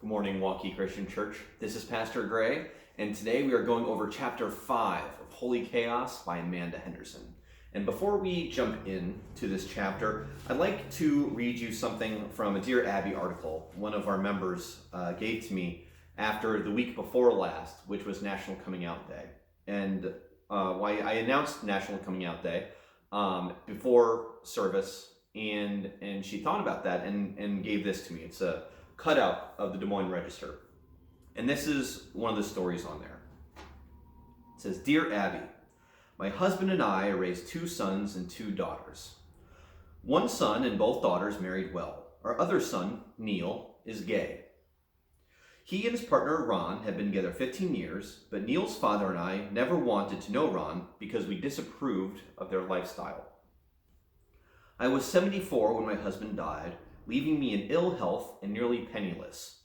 Good morning, Waukee Christian Church. This is Pastor Gray, and today we are going over Chapter 5 of Holy Chaos by Amanda Henderson. And before we jump into this chapter, I'd like to read you something from a Dear Abby article one of our members gave to me after the week before last, which was National Coming Out Day. And why I announced National Coming Out Day before service, and she thought about that and gave this to me. It's a cutout of the Des Moines Register. And this is one of the stories on there. It says, Dear Abby, my husband and I raised 2 sons and 2 daughters. One son and both daughters married well. Our other son, Neil, is gay. He and his partner, Ron, have been together 15 years, but Neil's father and I never wanted to know Ron because we disapproved of their lifestyle. I was 74 when my husband died, leaving me in ill health and nearly penniless.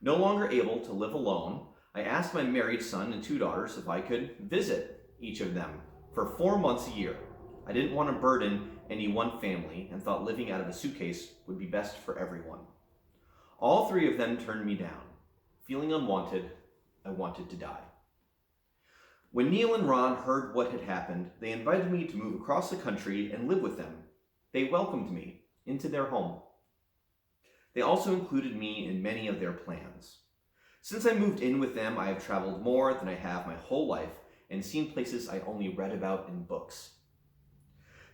No longer able to live alone, I asked my married son and 2 daughters if I could visit each of them for 4 months a year. I didn't want to burden any one family and thought living out of a suitcase would be best for everyone. All 3 of them turned me down. Feeling unwanted, I wanted to die. When Neil and Ron heard what had happened, they invited me to move across the country and live with them. They welcomed me into their home. They also included me in many of their plans. Since I moved in with them, I have traveled more than I have my whole life and seen places I only read about in books.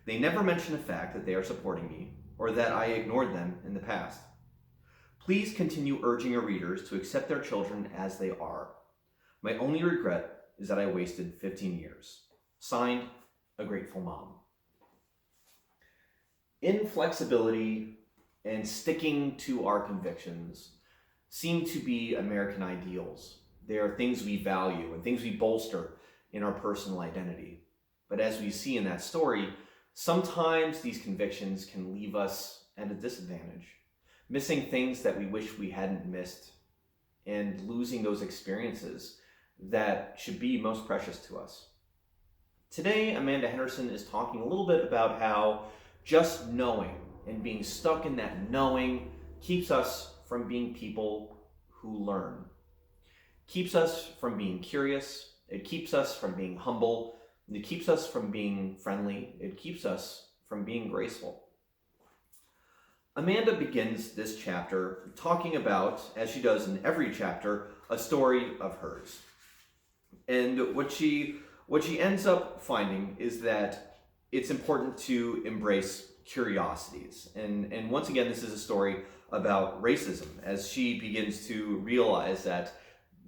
They never mention the fact that they are supporting me or that I ignored them in the past. Please continue urging your readers to accept their children as they are. My only regret is that I wasted 15 years. Signed, a grateful mom. Inflexibility and sticking to our convictions seem to be American ideals. They are things we value and things we bolster in our personal identity. But as we see in that story, sometimes these convictions can leave us at a disadvantage, missing things that we wish we hadn't missed and losing those experiences that should be most precious to us. Today, Amanda Henderson is talking a little bit about how just knowing and being stuck in that knowing keeps us from being people who learn. Keeps us from being curious. It keeps us from being humble. It keeps us from being friendly. It keeps us from being graceful. Amanda begins this chapter talking about, as she does in every chapter, a story of hers. And what she ends up finding is that it's important to embrace curiosities. And once again, this is a story about racism, as she begins to realize that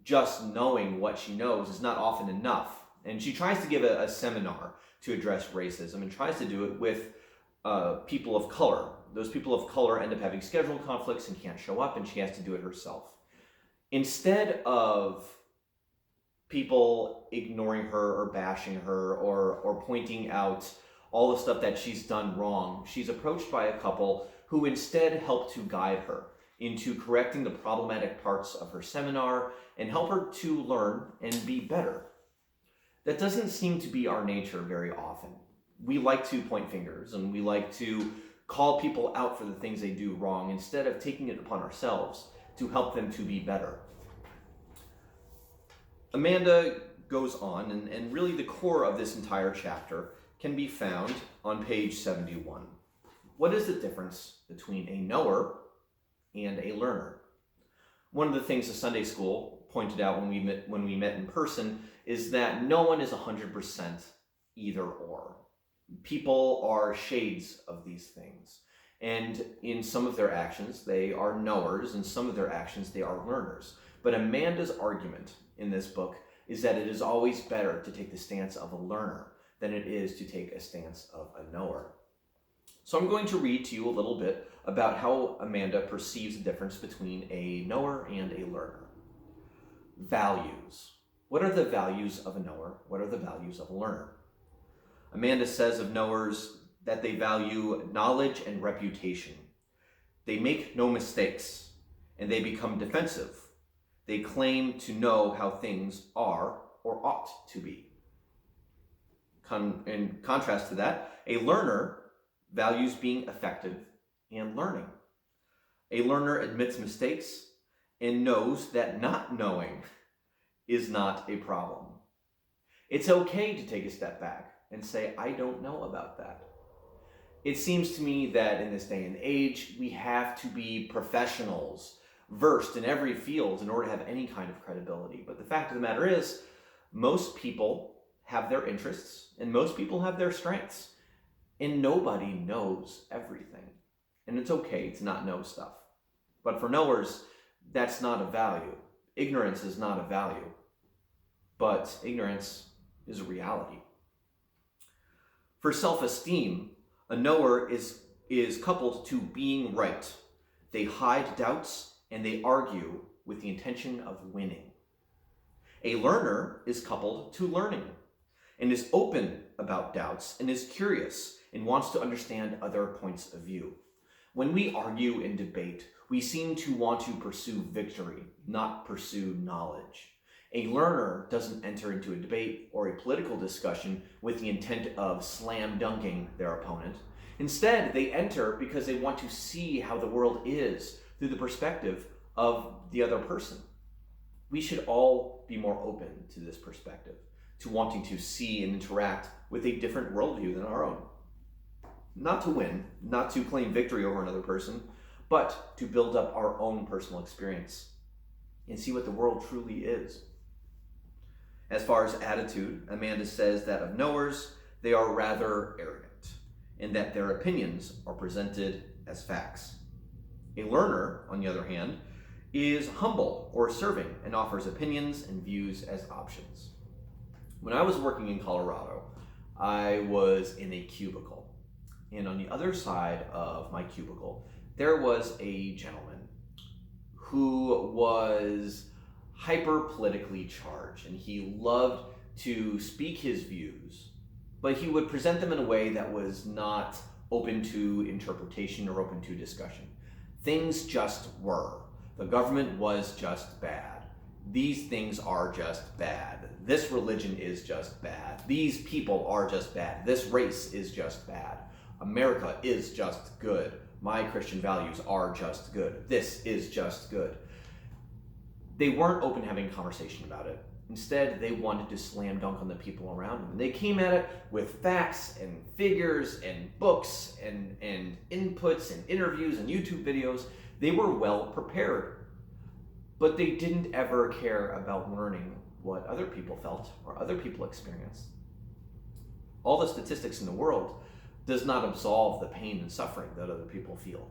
just knowing what she knows is not often enough. And she tries to give a seminar to address racism and tries to do it with people of color. Those people of color end up having schedule conflicts and can't show up, and she has to do it herself. Instead of people ignoring her or bashing her or pointing out all the stuff that she's done wrong, she's approached by a couple who instead help to guide her into correcting the problematic parts of her seminar and help her to learn and be better. That doesn't seem to be our nature very often. We like to point fingers and we like to call people out for the things they do wrong instead of taking it upon ourselves to help them to be better. Amanda goes on, and really the core of this entire chapter can be found on page 71. What is the difference between a knower and a learner? One of the things the Sunday school pointed out when we met in person is that no one is 100% either or. People are shades of these things. And in some of their actions, they are knowers. In some of their actions, they are learners. But Amanda's argument in this book is that it is always better to take the stance of a learner than it is to take a stance of a knower. So I'm going to read to you a little bit about how Amanda perceives the difference between a knower and a learner. Values. What are the values of a knower? What are the values of a learner? Amanda says of knowers that they value knowledge and reputation. They make no mistakes, and they become defensive. They claim to know how things are or ought to be. In contrast to that, a learner values being effective and learning. A learner admits mistakes and knows that not knowing is not a problem. It's okay to take a step back and say, I don't know about that. It seems to me that in this day and age, we have to be professionals, versed in every field in order to have any kind of credibility. But the fact of the matter is, most people have their interests and most people have their strengths. And nobody knows everything. And it's okay to not know stuff. But for knowers, that's not a value. Ignorance is not a value. But ignorance is a reality. For self-esteem, a knower is coupled to being right. They hide doubts and they argue with the intention of winning. A learner is coupled to learning and is open about doubts and is curious and wants to understand other points of view. When we argue and debate, we seem to want to pursue victory, not pursue knowledge. A learner doesn't enter into a debate or a political discussion with the intent of slam dunking their opponent. Instead, they enter because they want to see how the world is through the perspective of the other person. We should all be more open to this perspective, to wanting to see and interact with a different worldview than our own. Not to win, not to claim victory over another person, but to build up our own personal experience and see what the world truly is. As far as attitude, Amanda says that of knowers, they are rather arrogant, and that their opinions are presented as facts. A learner, on the other hand, is humble or serving and offers opinions and views as options. When I was working in Colorado, I was in a cubicle. And on the other side of my cubicle, there was a gentleman who was hyper politically charged, and he loved to speak his views, but he would present them in a way that was not open to interpretation or open to discussion. Things just were. The government was just bad. These things are just bad. This religion is just bad. These people are just bad. This race is just bad. America is just good. My Christian values are just good. This is just good. They weren't open to having a conversation about it. Instead, they wanted to slam dunk on the people around them. And they came at it with facts and figures and books and inputs and interviews and YouTube videos. They were well prepared, but they didn't ever care about learning what other people felt or other people experienced. All the statistics in the world does not absolve the pain and suffering that other people feel.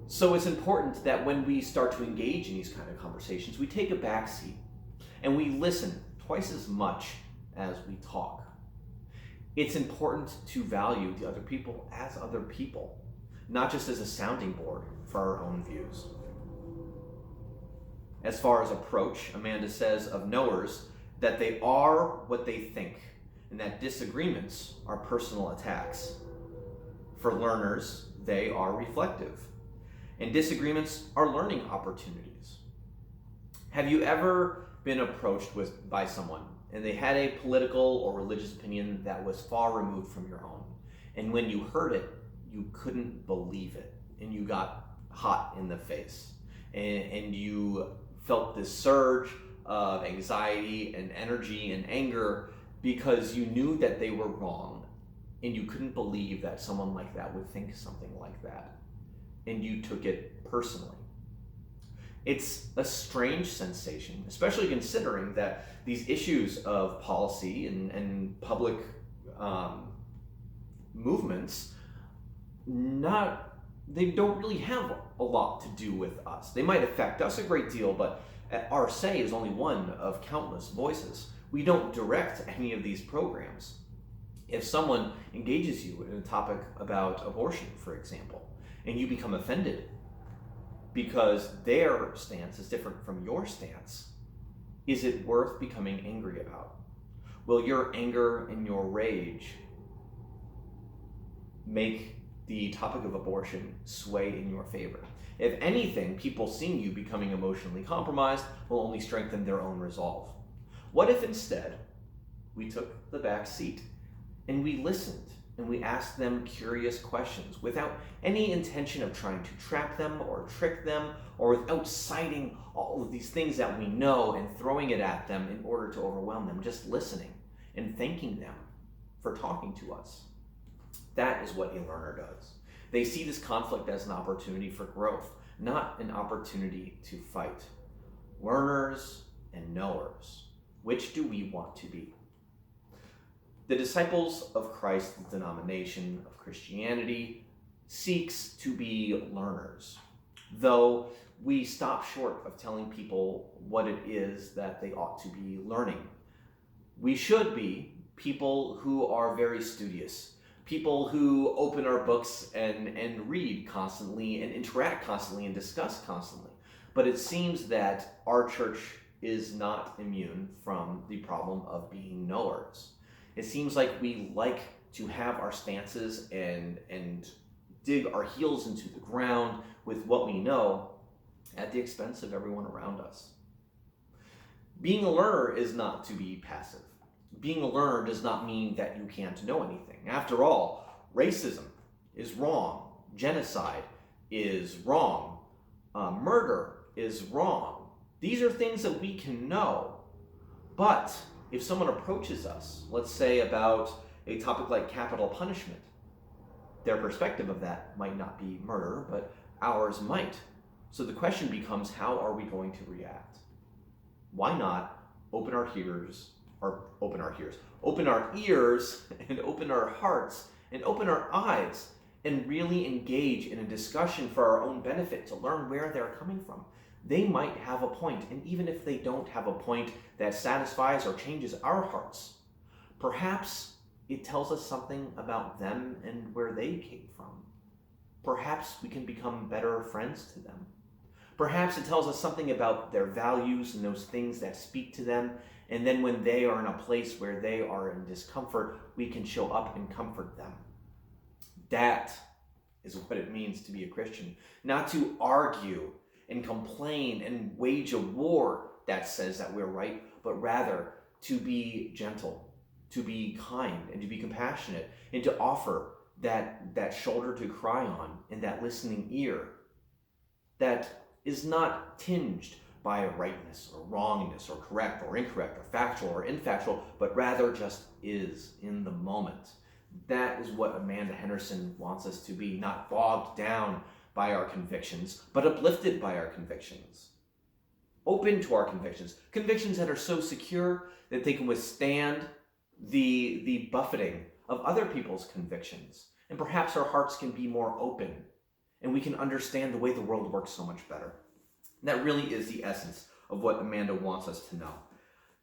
So it's important that when we start to engage in these kind of conversations, we take a back seat and we listen twice as much as we talk. It's important to value the other people as other people, not just as a sounding board for our own views. As far as approach, Amanda says of knowers that they are what they think, and that disagreements are personal attacks. For learners, they are reflective, and disagreements are learning opportunities. Have you ever been approached by someone and they had a political or religious opinion that was far removed from your own, and when you heard it, you couldn't believe it, and you got hot in the face, and you felt this surge of anxiety and energy and anger because you knew that they were wrong, and you couldn't believe that someone like that would think something like that, and you took it personally. It's a strange sensation, especially considering that these issues of policy and public movements, they don't really have a lot to do with us. They might affect us a great deal, but our say is only one of countless voices. We don't direct any of these programs. If someone engages you in a topic about abortion, for example, and you become offended because their stance is different from your stance, is it worth becoming angry about? Will your anger and your rage make the topic of abortion sway in your favor? If anything, people seeing you becoming emotionally compromised will only strengthen their own resolve. What if instead we took the back seat and we listened and we ask them curious questions without any intention of trying to trap them or trick them, or without citing all of these things that we know and throwing it at them in order to overwhelm them, just listening and thanking them for talking to us. That is what a learner does. They see this conflict as an opportunity for growth, not an opportunity to fight. Learners and knowers, which do we want to be? The disciples of Christ, the denomination of Christianity, seeks to be learners, though we stop short of telling people what it is that they ought to be learning. We should be people who are very studious, people who open our books and read constantly and interact constantly and discuss constantly. But it seems that our church is not immune from the problem of being knowers. It seems like we like to have our stances and dig our heels into the ground with what we know at the expense of everyone around us. Being a learner is not to be passive. Being a learner does not mean that you can't know anything. After all, racism is wrong. Genocide is wrong. Murder is wrong. These are things that we can know. But if someone approaches us, let's say about a topic like capital punishment, their perspective of that might not be murder, but ours might. So the question becomes, how are we going to react? Why not open our ears and open our hearts and open our eyes and really engage in a discussion for our own benefit to learn where they're coming from? They might have a point, and even if they don't have a point that satisfies or changes our hearts, perhaps it tells us something about them and where they came from. Perhaps we can become better friends to them. Perhaps it tells us something about their values and those things that speak to them, and then when they are in a place where they are in discomfort, we can show up and comfort them. That is what it means to be a Christian. Not to argue and complain and wage a war that says that we're right, but rather to be gentle, to be kind, and to be compassionate, and to offer that shoulder to cry on and that listening ear that is not tinged by rightness or wrongness or correct or incorrect or factual or infactual, but rather just is in the moment. That is what Amanda Henderson wants us to be, not bogged down by our convictions, but uplifted by our convictions. Open to our convictions. Convictions that are so secure that they can withstand the buffeting of other people's convictions. And perhaps our hearts can be more open and we can understand the way the world works so much better. And that really is the essence of what Amanda wants us to know.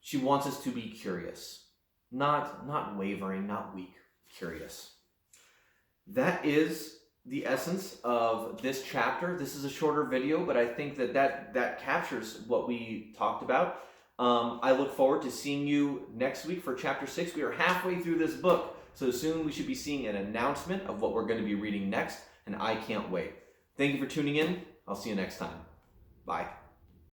She wants us to be curious, not wavering, not weak, curious. That is the essence of this chapter. This is a shorter video, but I think that captures what we talked about. I look forward to seeing you next week for chapter 6. We are halfway through this book, so soon we should be seeing an announcement of what we're going to be reading next, and I can't wait. Thank you for tuning in. I'll see you next time. Bye.